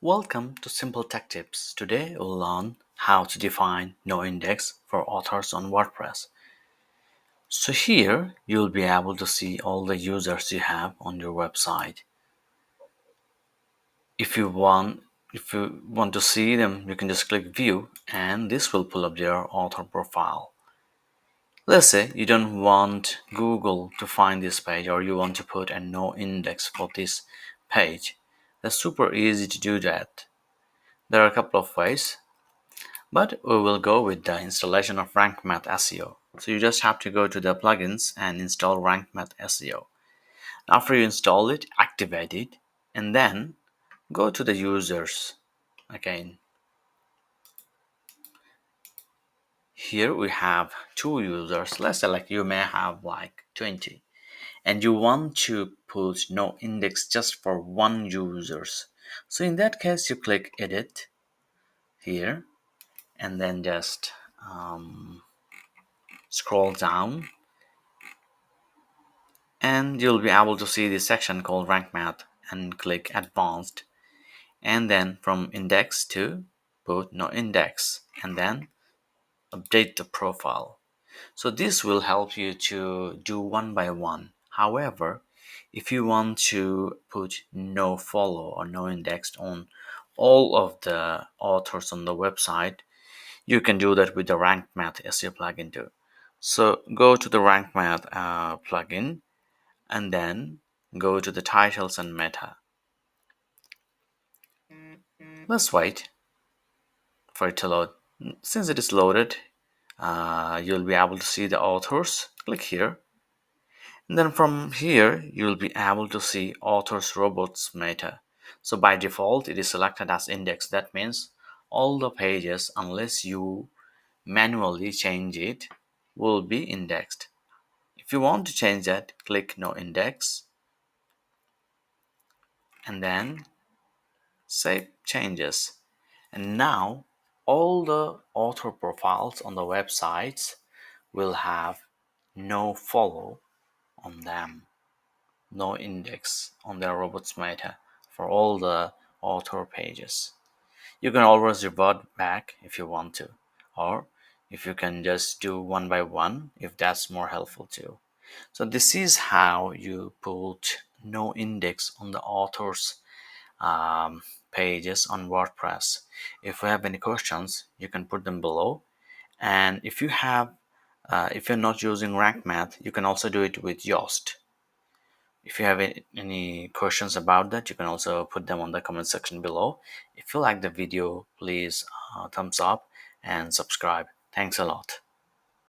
Welcome to Simple Tech Tips. Today we'll learn how to define Noindex for authors on WordPress. So here you'll be able to see all the users you have on your website. If you want to see them, you can just click view and this will pull up their author profile. Let's say you don't want Google to find this page or you want to put a no index for this page. That's super easy to do that. There are a couple of ways. But we will go with the installation of RankMath SEO. So you just have to go to the plugins and install RankMath SEO. After you install it, activate it, and then go to the users again. Here we have two users. Let's say like you may have like 20 and you want to put no index just for one users. So in that case, you click edit here and then just scroll down and you'll be able to see this section called rank math and click advanced and then from index to put no index and then update the profile. So this will help you to do one by one. However, if you want to put no follow or no index on all of the authors on the website, you can do that with the rank math SEO plugin too. So go to the rank math plugin and then go to the titles and meta. Let's wait for it to load. Since it is loaded, you'll be able to see the authors. Click here. And then from here, you'll be able to see authors robots meta. So by default, it is selected as index. That means all the pages, unless you manually change it, will be indexed. If you want to change that, click no index and then save changes. And now all the author profiles on the websites will have no follow on them, no index on their robots meta for all the author pages. You can always revert back if you want to, or if you can just do one by one if that's more helpful too. So this is how you put no index on the author's pages on WordPress. If you have any questions, you can put them below. And if you're not using RankMath, you can also do it with Yoast. If you have any questions about that, you can also put them on the comment section below. If you like the video, please thumbs up and subscribe. Thanks a lot.